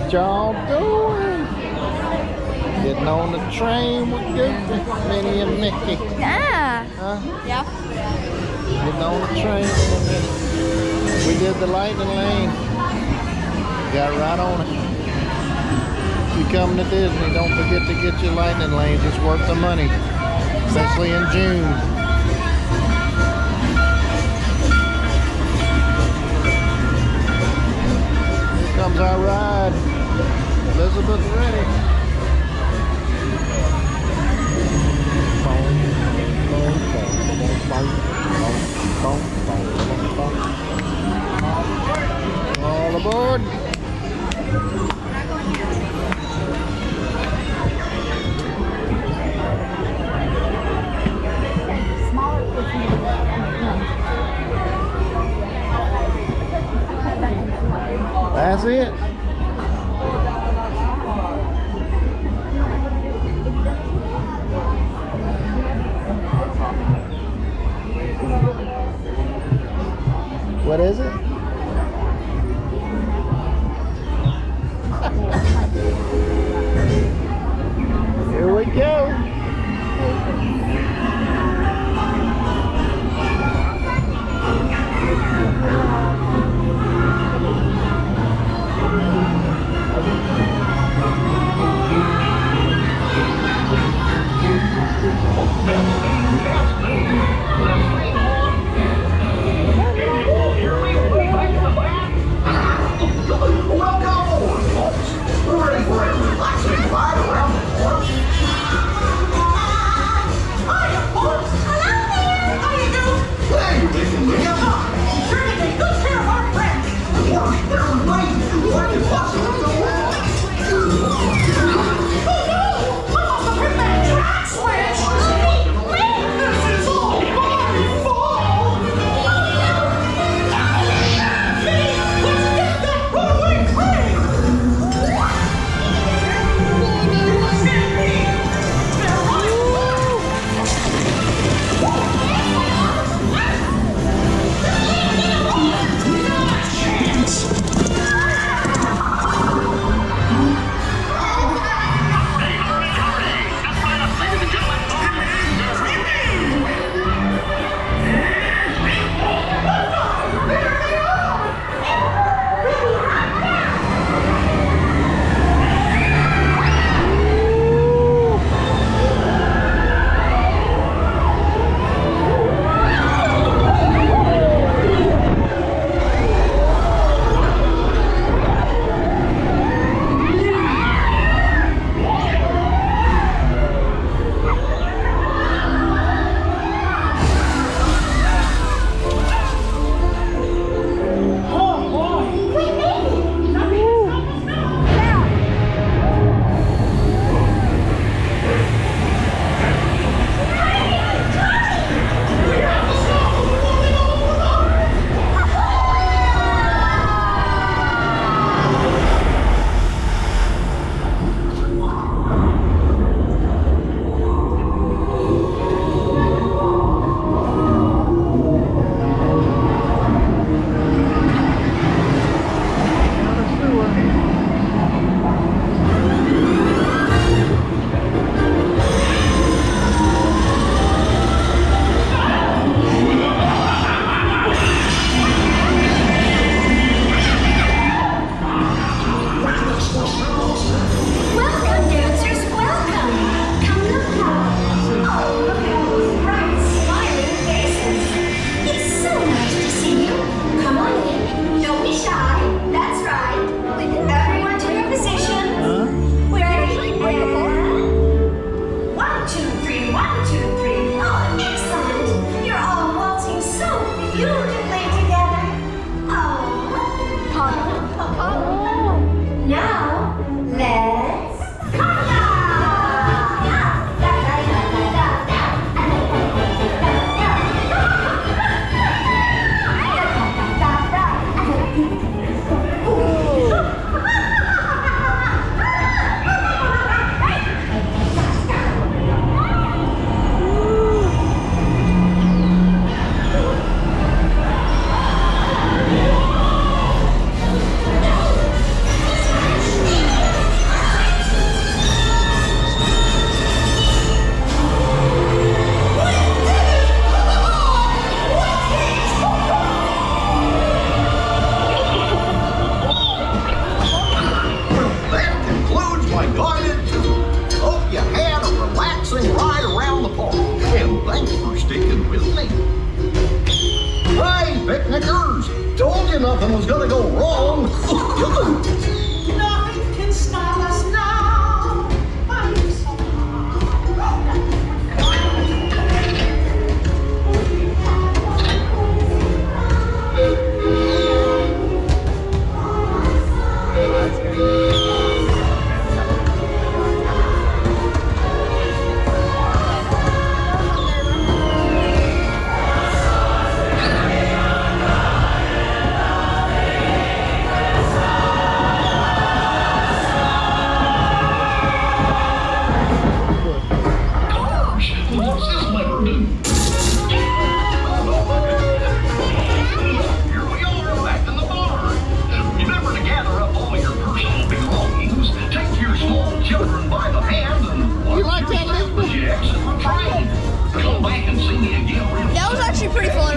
What y'all doing? Getting on the train with Goofy, Minnie and Mickey. Yeah. Huh? Yeah. Getting on the train with Minnie. We did the lightning lane. Got right on it. If you come to Disney, don't forget to get your lightning lanes. It's worth the money, especially in June. Here comes our ride. Elizabeth ready. All aboard. That's it. What is it? Here we go. picnickers. Told you nothing was gonna go wrong. Nothing can stop us now. I'm so What's this lever do? Here we are, back in the barn. Remember to gather up all your personal belongings, take your small children by the hand, and watch You like that, your Elizabeth? as you exit the train. Come back and see me again real That was actually pretty fun.